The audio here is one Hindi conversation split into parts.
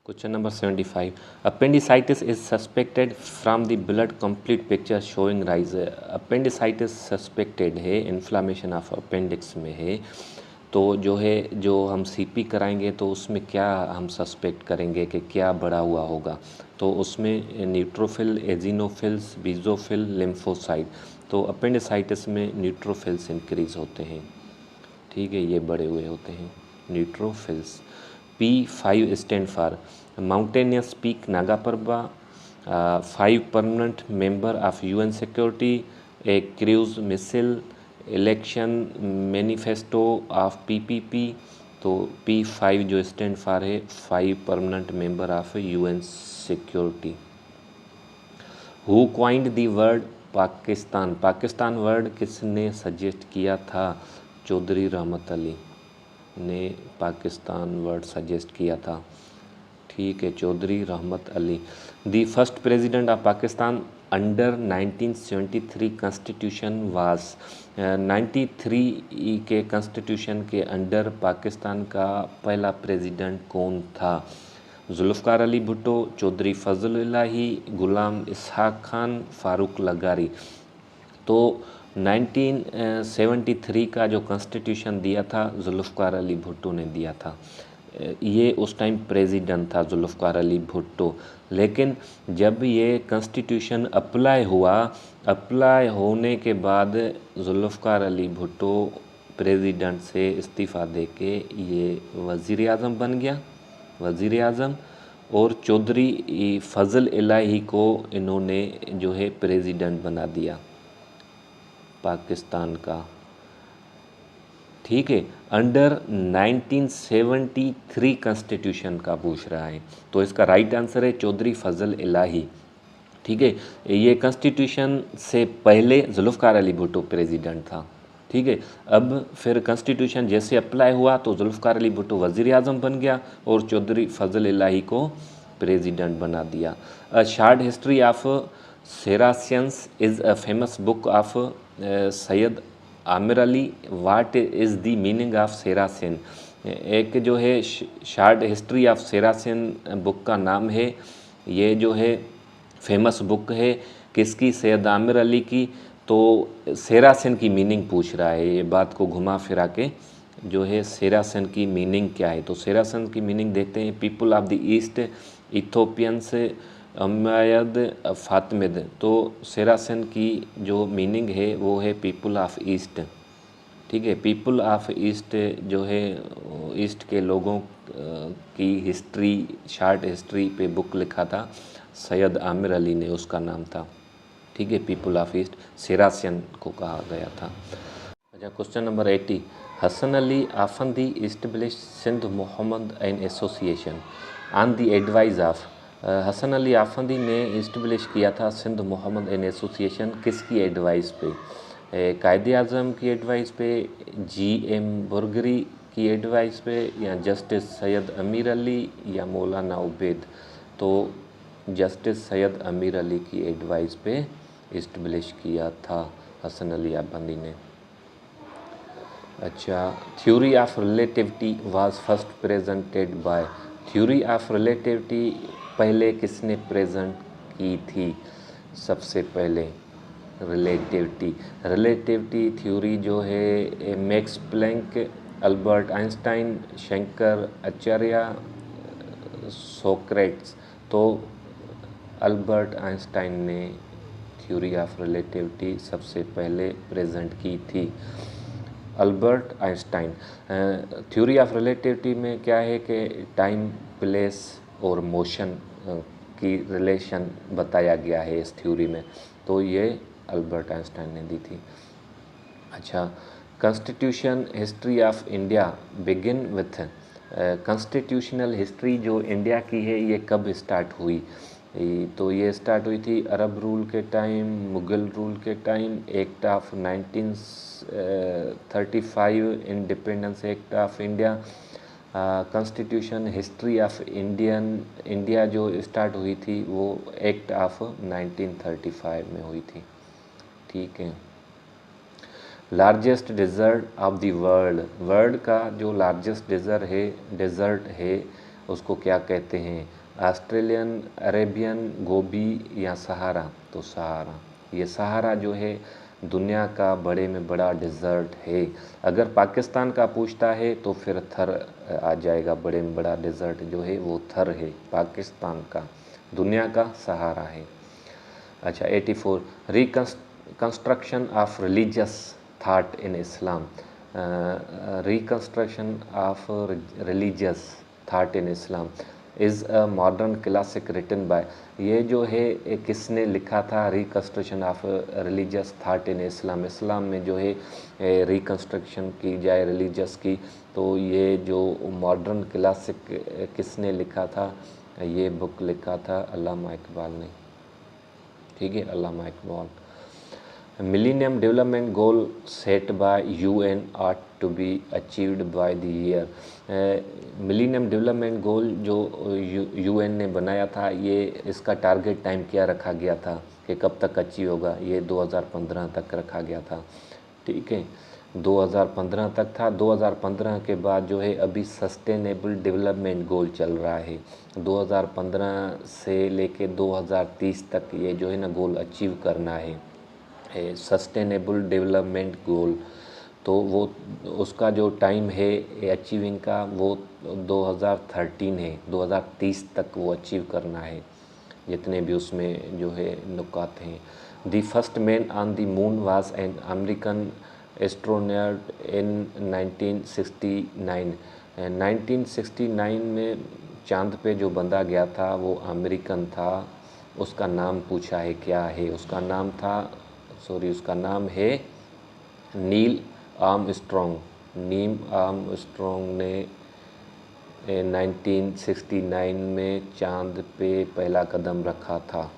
Question number 75. Appendicitis is suspected from the blood complete picture showing rise. Appendicitis suspected है, inflammation of appendix में है, तो जो हम सीपी कराएंगे तो उसमें क्या हम सस्पेक्ट करेंगे कि क्या बढ़ा हुआ होगा। तो उसमें न्यूट्रोफिल, एजिनोफिल्स, बीजोफिल, लिम्फोसाइट। तो अपेंडिसाइटिस में न्यूट्रोफिल्स इंक्रीज होते हैं, ठीक है, ये बड़े हुए होते हैं neutrophils. P5 stand for mountainous peak Nanga Parbat, 5 permanent member of UN security, a cruise missile, election manifesto of PPP। तो P5 जो स्टैंड फॉर है 5 permanent member of UN security. Who coined the word Pakistan, Pakistan word किसने सजेस्ट किया था? चौधरी रहमत अली ने पाकिस्तान वर्ड सजेस्ट किया था, ठीक है, चौधरी रहमत Ali. The first president of Pakistan under 1973 constitution was, 93 के कॉन्स्टिट्यूशन के अंडर पाकिस्तान का पहला प्रेसिडेंट कौन था? जुल्फ़िकार अली भुट्टो, चौधरी फजल इलाही, गुलाम इसहाक खान, फारूक लगारी। तो 1973 का जो कॉन्स्टिट्यूशन दिया था जुल्फ़िकार अली भुट्टो ने दिया था। ये उस टाइम प्रेसिडेंट था जुल्फ़िकार अली भुट्टो। लेकिन जब ये कॉन्स्टिट्यूशन अप्लाई हुआ, अप्लाई होने के बाद जुल्फ़िकार अली भुट्टो प्रेसिडेंट से इस्तीफ़ा देके ये वज़ीर आज़म बन गया, वज़ीर आज़म। और चौधरी फजल इलाही को इन्होंने जो है प्रेसिडेंट बना दिया पाकिस्तान का, ठीक है, अंडर 1973 कॉन्स्टिट्यूशन का पूछ रहा है। तो इसका राइट आंसर है चौधरी फजल इलाही, ठीक है। ये कॉन्स्टिट्यूशन से पहले जुल्फ़िकार अली भुट्टो प्रेसिडेंट था, ठीक है। अब फिर कॉन्स्टिट्यूशन जैसे अप्लाई हुआ तो जुल्फ़िकार अली भुट्टो वज़ीर आज़म बन गया और चौधरी फजल इलाही को प्रेसिडेंट बना दिया। A short history of Saracens is a famous book of Syed Ameer Ali. What is the meaning of Saracen? एक जो है short history of Saracen book का नाम है, ये जो है फेमस बुक है किसकी? सैयद आमिर अली की। तो सेरासियन की मीनिंग पूछ रहा है, ये बात को घुमा फिरा के जो है सेरासियन की मीनिंग क्या है। तो सेरासियन की मीनिंग देखते हैं, people of the east, Ethiopians, अमायद, फातमिद। तो सेरासियन की जो मीनिंग है वो है पीपल ऑफ ईस्ट, ठीक है। पीपल ऑफ ईस्ट जो है ईस्ट के लोगों की हिस्ट्री, शार्ट हिस्ट्री पे बुक लिखा था सैयद आमिर अली ने, उसका नाम था, ठीक है, पीपल ऑफ ईस्ट, सेरासियन को कहा गया था। अच्छा, question number 80। Hasan Ali Afandi establish Sindh Mohammad and association on the advice of. Hasan Ali Afandi ने इस्टेब्लिश किया था सिंध मोहम्मद एंड एसोसिएशन किसकी एडवाइस पे? कायदे आज़म की एडवाइस पे, GM बुरगरी की एडवाइस पे, या जस्टिस सैयद अमीर अली, या मौलाना उबैद? तो जस्टिस सैयद अमीर अली की एडवाइस पे इस्टेब्लिश किया था हसन अली आफंदी ने। अच्छा, theory of relativity was first presented by. Theory of relativity पहले किसने प्रेजेंट की थी? सबसे पहले रिलेटिविटी थ्योरी जो है Max Planck, Albert Einstein, Shankar Acharya, Socrates. तो अल्बर्ट आइंस्टाइन ने थ्योरी ऑफ रिलेटिविटी सबसे पहले प्रेजेंट की थी, Albert Einstein. Theory of relativity में क्या है कि टाइम, प्लेस और मोशन की रिलेशन बताया गया है इस थ्योरी में, तो ये अल्बर्ट आइंस्टाइन ने दी थी। अच्छा, constitution history of India begin with. Constitutional history जो इंडिया की है ये कब स्टार्ट हुई? तो ये स्टार्ट हुई थी अरब रूल के टाइम, मुग़ल रूल के time, act of 1935, independence act of India. Constitution history of India जो स्टार्ट हुई थी वो एक्ट ऑफ 1935 में हुई थी, ठीक है। Largest desert of the world का जो लार्जेस्ट डेजर्ट है उसको क्या कहते हैं? ऑस्ट्रेलियन, अरेबियन, गोबी या सहारा? तो सहारा। ये सहारा जो है दुनिया का बड़े में बड़ा डिज़र्ट है। अगर पाकिस्तान का पूछता है तो फिर थर आ जाएगा, बड़े में बड़ा डिज़र्ट जो है वो थर है पाकिस्तान का, दुनिया का सहारा है। अच्छा 84, reconstruction of religious thought in Islam. Reconstruction of religious thought in Islam is a modern classic written by. ये जो है किसने लिखा था? Reconstruction of religious thought in Islam, इस्लाम में जो है रिकंस्ट्रक्शन की जाए रिलीजियस की, तो ये जो मॉडर्न क्लासिक किसने लिखा था? ये बुक लिखा था अल्लामा इकबाल ने। ठीक है, Allama Iqbal. Millennium development goal set by UN are to be achieved by the year. Millennium development goal जो यूएन ने बनाया था, ये इसका टारगेट टाइम क्या रखा गया था कि कब तक अचीव होगा? ये 2015 तक रखा गया था। ठीक है, 2015 तक था। 2015 के बाद जो है अभी सस्टेनेबल डेवलपमेंट गोल चल रहा है। 2015 से लेके 2030 तक ये जो है ना गोल अचीव करना है, सस्टेनेबल डेवलपमेंट गोल। तो वो उसका जो टाइम है अचीविंग का वो 2013 है, 2030 तक वो अचीव करना है, जितने भी उसमें जो है नुकात हैं। The first man on the moon was an American astronaut in 1969। 1969 में चांद पे जो बंदा गया था वो अमेरिकन था। उसका नाम पूछा है, क्या है उसका नाम? उसका नाम है नील आर्मस्ट्रॉन्ग। नील आर्मस्ट्रॉन्ग ने 1969 में चांद पे पहला कदम रखा था।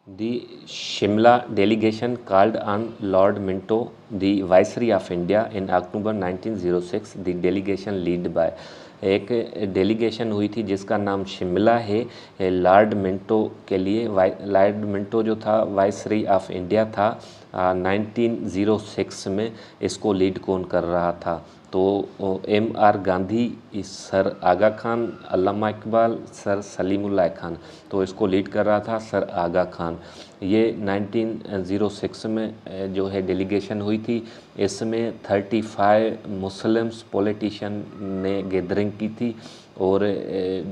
The Shimla delegation called on Lord Minto, the Viceroy of India, in October 1906. The delegation led by एक डेलीगेशन हुई थी जिसका नाम शिमला है, लॉर्ड मिंटो के लिए। लॉर्ड मिंटो जो था वाइसरॉय ऑफ इंडिया था 1906 में। इसको लीड कौन कर रहा था? तो एम.आर. गांधी, सर आगा खान, अल्लामा इकबाल, सर सलीमुल्लाह खान। तो इसको लीड कर रहा था सर आगा खान। ये 1906 में जो है डेलीगेशन हुई थी। इसमें 35 मुस्लिम्स पॉलिटिशियन ने गैदरिंग की थी और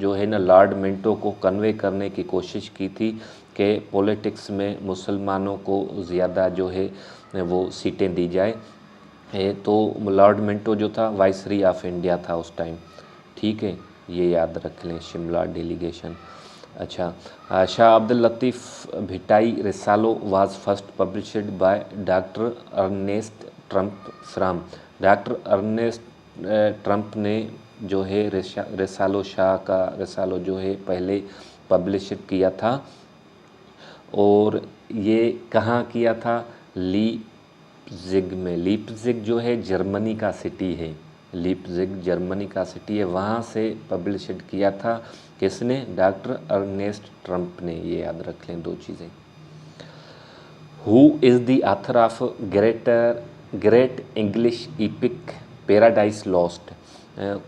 जो है ना लॉर्ड मिंटो को कन्वे करने की कोशिश की थी कि पॉलिटिक्स में मुसलमानों को ज़्यादा जो है वो सीटें दी जाए। तो लॉर्ड मिंटो जो था वाइसरॉय ऑफ इंडिया था उस टाइम। ठीक है, ये याद रख लें, शिमला डेलीगेशन। अच्छा, Shah Abdul Latif Bhittai Risalo was first published by doctor Ernest Trumpp from. Doctor Ernest Trumpp ने जो है रिसालो शाह का रिसालो जो है पहले पब्लिश किया था। और ये कहाँ किया था? लीपजिग में। लीपजिग जो है जर्मनी का सिटी है, लीपजिग जर्मनी का सिटी है, वहाँ से पब्लिश्ड किया था। किसने? डॉक्टर अर्नेस्ट ट्रम्प ने। ये याद रख लें दो चीज़ें। Who is the author of great English EPIC paradise lost?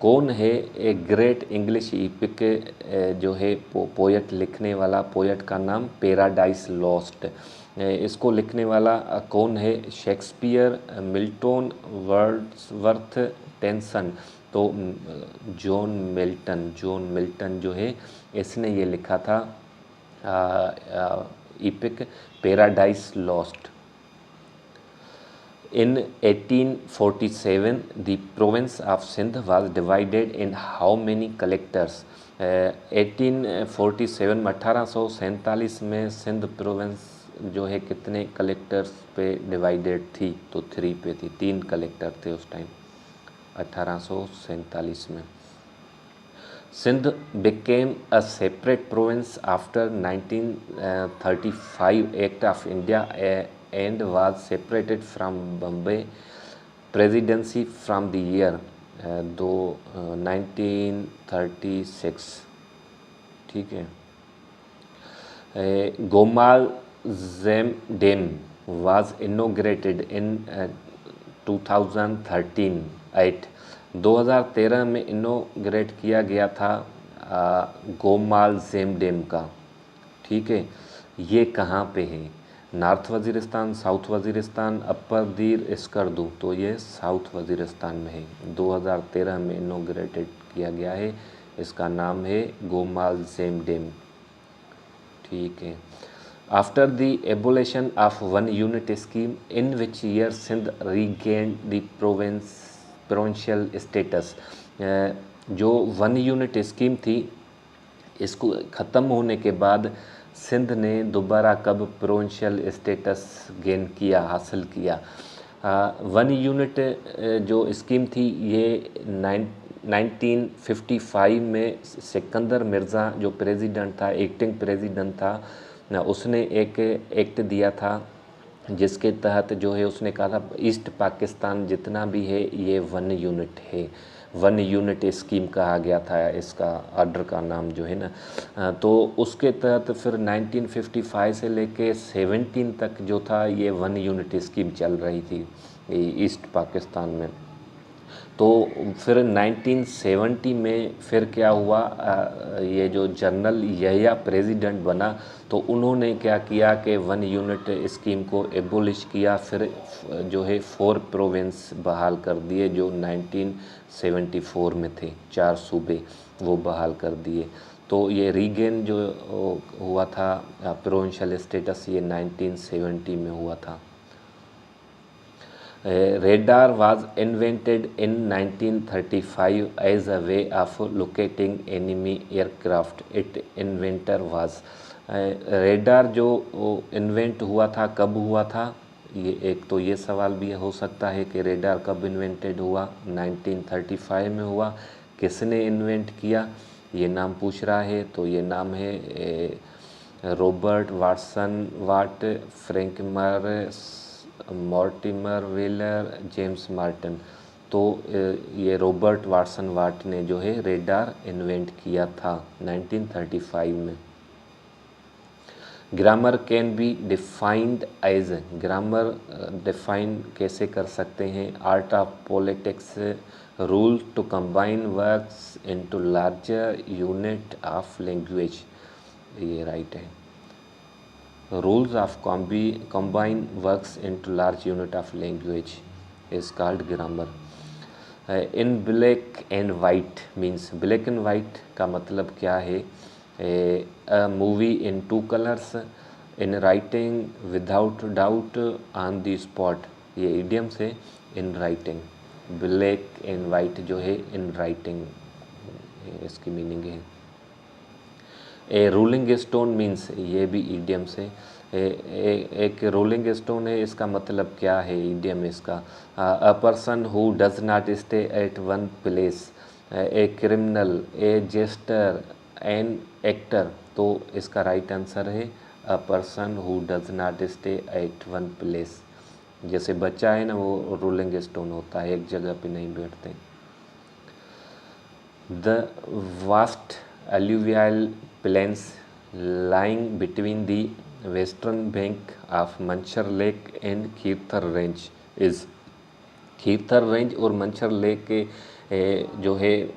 कौन है एक ग्रेट इंग्लिश इपिक जो है पोएट लिखने वाला? पोएट का नाम पैराडाइज लॉस्ट। इसको लिखने वाला कौन है? Shakespeare, Milton, Wordsworth, tension. तो जॉन मिल्टन जो है इसने ये लिखा था EPIC paradise lost. In 1847, the province of Sindh was divided in how many collectors? 1847 में 1847 में सिंध प्रोविंस जो है कितने कलेक्टर्स पे डिवाइडेड थी? तो 3 पे थी, 3 कलेक्टर थे उस टाइम 1847 में। Sindh became a separate province after 1935 Act of India and was separated from Bombay Presidency from the year 1936। ठीक है। Gomal Zam dam was inaugurated in 2013 2013 में इनोग्रेट किया गया था गोमाल जेम डैम का, ठीक है। ये कहाँ पे है? नॉर्थ वज़ीरिस्तान, साउथ वज़ीरिस्तान, अपर दीर स्कर्दू, तो ये साउथ वज़ीरिस्तान में है। 2013 में इनॉग्रेटेड किया गया है। इसका नाम है गोमाल जेम डैम, ठीक है। After the abolition of one unit scheme in which year Sindh regain the provincial status, जो वन यूनिट स्कीम थी इसको ख़त्म होने के बाद सिंध ने दोबारा कब प्रोविंशियल स्टेटस गेन किया, हासिल किया? वन यूनिट जो स्कीम थी ये 1955 में सिकंदर मिर्ज़ा जो प्रेसिडेंट था, एक्टिंग प्रेसिडेंट था, उसने एक एक्ट दिया था जिसके तहत जो है उसने कहा था ईस्ट पाकिस्तान जितना भी है ये वन यूनिट है। वन यूनिट स्कीम कहा गया था इसका, ऑर्डर का नाम जो है ना। तो उसके तहत फिर 1955 से लेके 17 तक जो था ये वन यूनिट स्कीम चल रही थी ईस्ट पाकिस्तान में। तो फिर 1970 में फिर क्या हुआ, ये जो जनरल यहिया प्रेसिडेंट बना तो उन्होंने क्या किया कि वन यूनिट स्कीम को एबोलिश किया। फिर जो है 4 प्रोविंस बहाल कर दिए जो 1974 में थे, 4 सूबे वो बहाल कर दिए। तो ये रीगेन जो हुआ था प्रोविंशियल स्टेटस ये 1970 में हुआ था। Radar was invented in 1935 as a way of locating enemy aircraft. Its inventor was radar जो इन्वेंट हुआ था, कब हुआ था? ये एक तो ये सवाल भी हो सकता है कि रेडार कब इन्वेंटेड हुआ। 1935 में हुआ। किसने इन्वेंट किया ये नाम पूछ रहा है, तो ये नाम है रॉबर्ट वाटसन वाट, फ्रैंकमर मॉर्टिमर व्हीलर, जेम्स मार्टिन। तो ये रॉबर्ट वाटसन वाट ने जो है रेडार इन्वेंट किया था 1935 में। Grammar can be defined as, grammar define कैसे कर सकते हैं? Art of politics, rule to combine words into larger unit of language, ये राइट है। Rules of combine works into large unit of language is called grammar. In black and white means, black and white का मतलब क्या है? A movie in 2 colors, in writing without doubt, on the spot, ये idiom से in writing, black and white जो है in writing इसकी मीनिंग है। ए रोलिंग स्टोन मीन्स, ये भी ईडियम से एक रोलिंग स्टोन है, इसका मतलब क्या है ईडियम इसका? A person who does not stay at one place, a criminal, a jester, an actor. तो इसका राइट आंसर है a person who does not stay at one place. जैसे बच्चा है ना वो रोलिंग स्टोन होता है, एक जगह पे नहीं बैठते। The vast alluvial plains lying between the western bank of Manchar lake and Kirthar range is, Kirthar range और मंछर लेक के जो है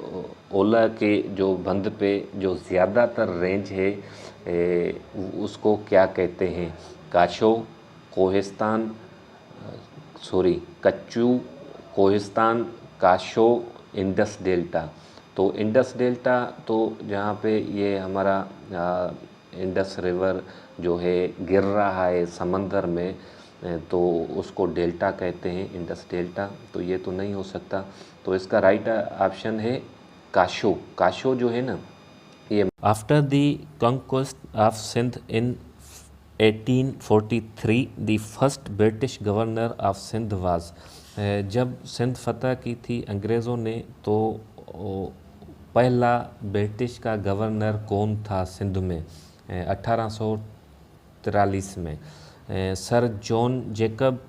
ओला के जो बंद पे जो ज़्यादातर रेंज है उसको क्या कहते हैं? Kachho, Kohistan, sorry Kachho, Kohistan, Kachho, Indus delta. तो इंडस डेल्टा तो जहाँ पे ये हमारा इंडस रिवर जो है गिर रहा है समंदर में, तो उसको डेल्टा कहते हैं, इंडस डेल्टा। तो ये तो नहीं हो सकता, तो इसका राइट ऑप्शन है काशो। काशो जो है ना ये। After the conquest of Sindh in 1843 the first British governor of Sindh was, जब सिंध फतह की थी अंग्रेज़ों ने तो पहला ब्रिटिश का गवर्नर कौन था सिंध में? 1843 में sir John Jacob,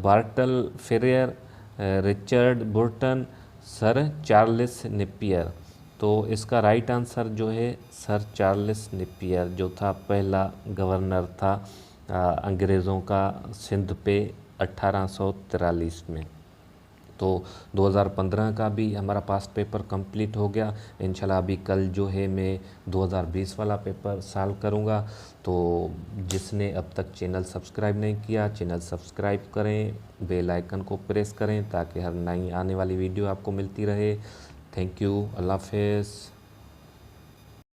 Bartle Frere, Richard Burton, sir Charles Napier. तो इसका राइट आंसर जो है सर चार्ल्स नेपियर जो था पहला गवर्नर था अंग्रेज़ों का सिंध पे 1843 में। तो 2015 का भी हमारा पास्ट पेपर कंप्लीट हो गया। इंशाल्लाह अभी कल जो है मैं 2020 वाला पेपर सॉल्व करूँगा। तो जिसने अब तक चैनल सब्सक्राइब नहीं किया, चैनल सब्सक्राइब करें, बेल आइकन को प्रेस करें ताकि हर नई आने वाली वीडियो आपको मिलती रहे। थैंक यू, अल्लाह हाफ़िज़।